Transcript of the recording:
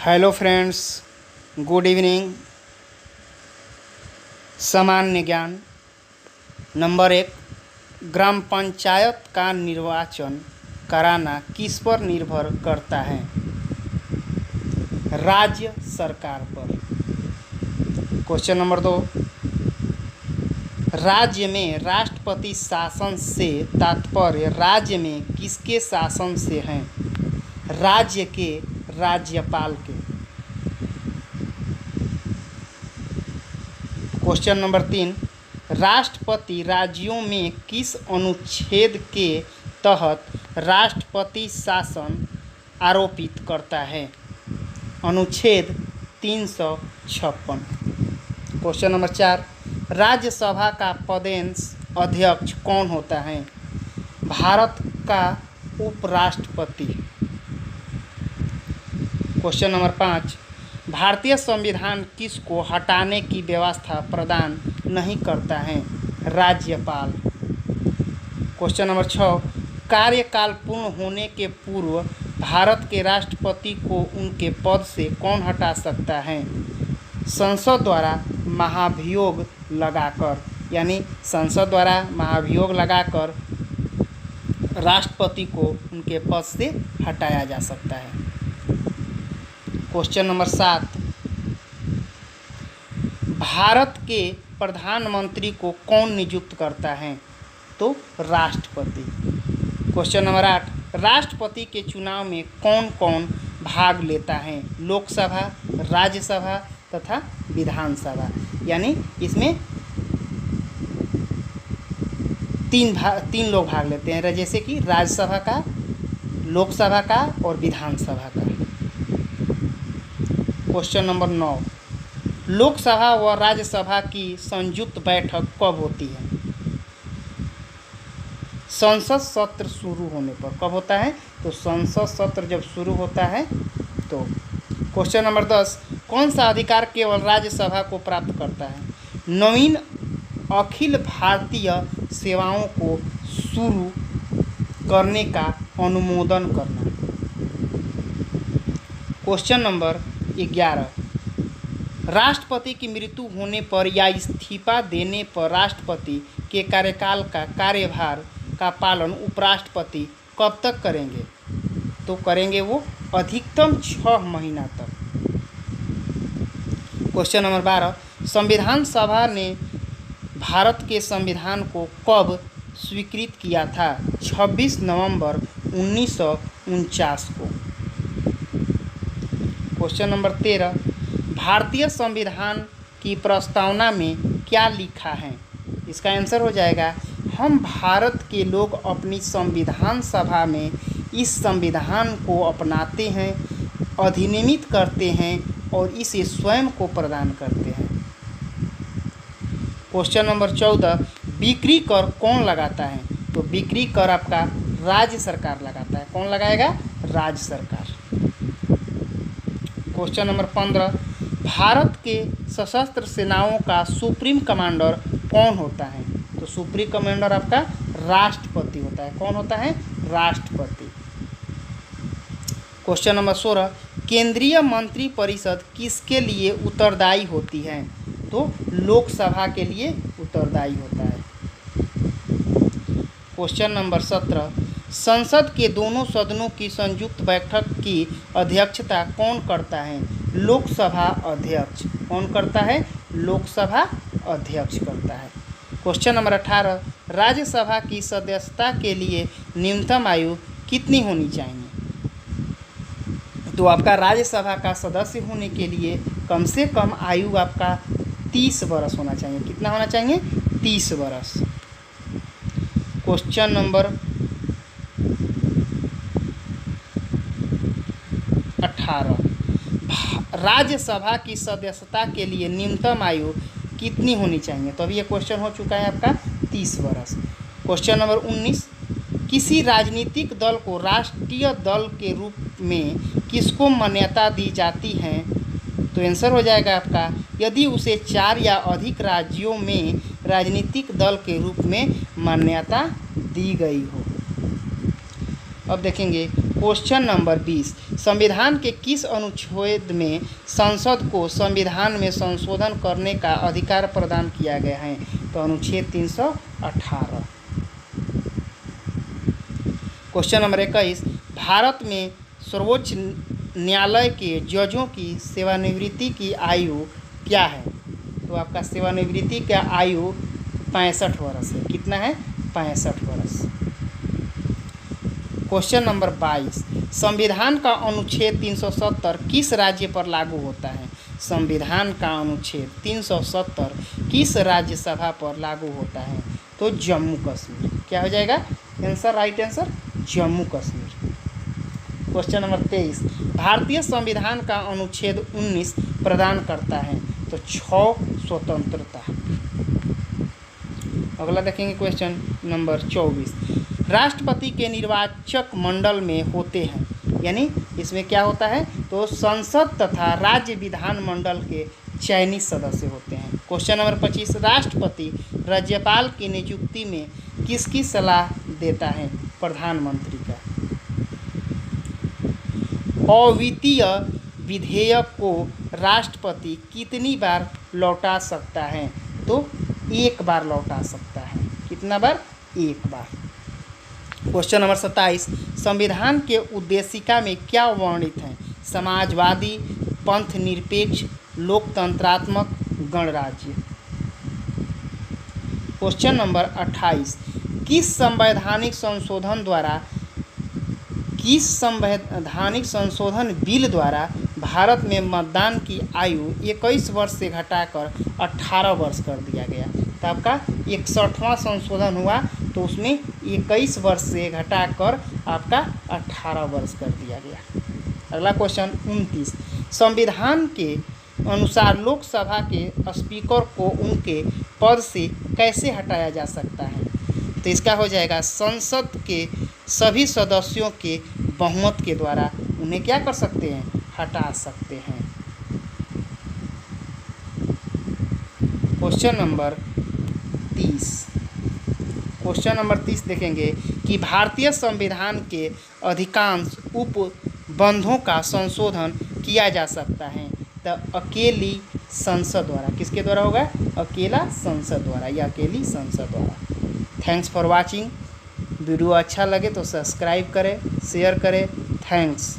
Hello friends, good evening. सामान्य ज्ञान number 1, ग्राम पंचायत का निर्वाचन कराना किस पर निर्भर करता है? राज्य सरकार पर। क्वेश्चन नंबर 2, राज्य में राष्ट्रपति शासन से तात्पर्य राज्य में किसके शासन से है? राज्य के राज्यपाल के। क्वेश्चन नंबर 3, राष्ट्रपति राज्यों में किस अनुच्छेद के तहत राष्ट्रपति शासन आरोपित करता है? अनुच्छेद 356। क्वेश्चन नंबर 4, राज्यसभा का पदेश अध्यक्ष कौन होता है? भारत का उपराष्ट्रपति। क्वेश्चन नंबर 5, भारतीय संविधान किसको हटाने की व्यवस्था प्रदान नहीं करता है? राज्यपाल। क्वेश्चन नंबर 6, कार्यकाल पूर्ण होने के पूर्व भारत के राष्ट्रपति को उनके पद से कौन हटा सकता है? संसद द्वारा महाभियोग लगाकर, यानी संसद द्वारा महाभियोग लगाकर राष्ट्रपति को उनके पद से हटाया जा सकता है। क्वेश्चन नंबर 7, भारत के प्रधानमंत्री को कौन नियुक्त करता है? तो राष्ट्रपति। क्वेश्चन नंबर 8, राष्ट्रपति के चुनाव में कौन कौन भाग लेता है? लोकसभा, राज्यसभा तथा विधानसभा। यानी इसमें तीन लोग भाग लेते हैं, जैसे कि राज्यसभा का, लोकसभा का और विधानसभा का। क्वेश्चन नंबर 9, लोकसभा व राज्यसभा की संयुक्त बैठक कब होती है? संसद सत्र शुरू होने पर। कब होता है? तो संसद सत्र जब शुरू होता है तो। क्वेश्चन नंबर 10, कौन सा अधिकार केवल राज्यसभा को प्राप्त करता है? नवीन अखिल भारतीय सेवाओं को शुरू करने का अनुमोदन करना। क्वेश्चन नंबर 11, राष्ट्रपति की मृत्यु होने पर या इस्तीफा देने पर राष्ट्रपति के कार्यकाल का कार्यभार का पालन उपराष्ट्रपति कब तक करेंगे? तो करेंगे वो अधिकतम 6 महीना तक। क्वेश्चन नंबर 12, संविधान सभा ने भारत के संविधान को कब स्वीकृत किया था? 26 नवंबर 1949 को। क्वेश्चन नंबर 13, भारतीय संविधान की प्रस्तावना में क्या लिखा है? इसका आंसर हो जाएगा, हम भारत के लोग अपनी संविधान सभा में इस संविधान को अपनाते हैं, अधिनियमित करते हैं और इसे स्वयं को प्रदान करते हैं। क्वेश्चन नंबर 14, बिक्री कर कौन लगाता है? तो बिक्री कर आपका राज्य सरकार लगाता है। कौन लगाएगा? राज्य सरकार। क्वेश्चन नंबर 15, भारत के सशस्त्र सेनाओं का सुप्रीम कमांडर कौन होता है? तो सुप्रीम कमांडर आपका राष्ट्रपति होता है। कौन होता है? राष्ट्रपति। क्वेश्चन नंबर 16, केंद्रीय मंत्रिपरिषद किसके लिए उत्तरदायी होती है? तो लोकसभा के लिए उत्तरदायी होता है। क्वेश्चन नंबर 17, संसद के दोनों सदनों की संयुक्त बैठक की अध्यक्षता कौन करता है? लोकसभा अध्यक्ष। कौन करता है? लोकसभा अध्यक्ष करता है। क्वेश्चन नंबर 18, राज्यसभा की सदस्यता के लिए न्यूनतम आयु कितनी होनी चाहिए? तो आपका राज्यसभा का सदस्य होने के लिए कम से कम आयु आपका 30 वर्ष होना चाहिए। कितना होना चाहिए? 30 वर्ष। क्वेश्चन नंबर 18, राज्यसभा की सदस्यता के लिए न्यूनतम आयु कितनी होनी चाहिए? तो अभी ये क्वेश्चन हो चुका है आपका 30 वर्ष। क्वेश्चन नंबर 19, किसी राजनीतिक दल को राष्ट्रीय दल के रूप में किसको मान्यता दी जाती है? तो आंसर हो जाएगा आपका, यदि उसे 4 या अधिक राज्यों में राजनीतिक दल के रूप में मान्यता दी गई हो। अब देखेंगे क्वेश्चन नंबर 20, संविधान के किस अनुच्छेद में संसद को संविधान में संशोधन करने का अधिकार प्रदान किया गया है? तो अनुच्छेद 318। क्वेश्चन नंबर 21, भारत में सर्वोच्च न्यायालय के जजों की सेवानिवृत्ति की आयु क्या है? तो आपका सेवानिवृत्ति का आयु 65 वर्ष है। कितना है? 65 वर्ष। क्वेश्चन नंबर 22, संविधान का अनुच्छेद 370 किस राज्य पर लागू होता है? संविधान का अनुच्छेद 370 किस राज्यसभा पर लागू होता है? तो जम्मू कश्मीर। क्या हो जाएगा answer? Right answer Jammu Kashmir. Question number 23, भारतीय संविधान का अनुच्छेद 19 प्रदान करता है? तो 6 स्वतंत्रता। अगला देखेंगे क्वेश्चन नंबर 24, राष्ट्रपति के निर्वाचक मंडल में होते हैं, यानी इसमें क्या होता है? तो संसद तथा राज्य विधान मंडल के चयनित सदस्य होते हैं। क्वेश्चन नंबर 25, राष्ट्रपति राज्यपाल की नियुक्ति में किसकी सलाह देता है? प्रधानमंत्री का। अवित्तीय विधेयक को राष्ट्रपति कितनी बार लौटा सकता है? तो एक बार लौटा सकता है। कितना बार? एक बार। क्वेश्चन नंबर 27, संविधान के उद्देशिका में क्या वर्णित है? समाजवादी, पंथ निरपेक्ष, लोकतंत्रात्मक, गणराज्य। क्वेश्चन नंबर 28, किस संवैधानिक संशोधन बिल द्वारा भारत में मतदान की आयु 21 वर्ष से घटाकर 18 वर्ष कर दिया गया? तो आपका 61वां संशोधन हुआ, तो उसमें 21 वर्ष से घटाकर आपका 18 वर्ष कर दिया गया। अगला क्वेश्चन 29, संविधान के अनुसार लोकसभा के स्पीकर को उनके पद से कैसे हटाया जा सकता है? तो इसका हो जाएगा संसद के सभी सदस्यों के बहुमत के द्वारा उन्हें क्या कर सकते हैं? हटा सकते हैं। क्वेश्चन नंबर 30 देखेंगे कि भारतीय संविधान के अधिकांश उपबंधों का संशोधन किया जा सकता है तो अकेली संसद द्वारा। किसके द्वारा होगा? अकेला संसद द्वारा या अकेली संसद द्वारा। Thanks for watching. वीडियो अच्छा लगे तो सब्सक्राइब करें, शेयर करें। थैंक्स।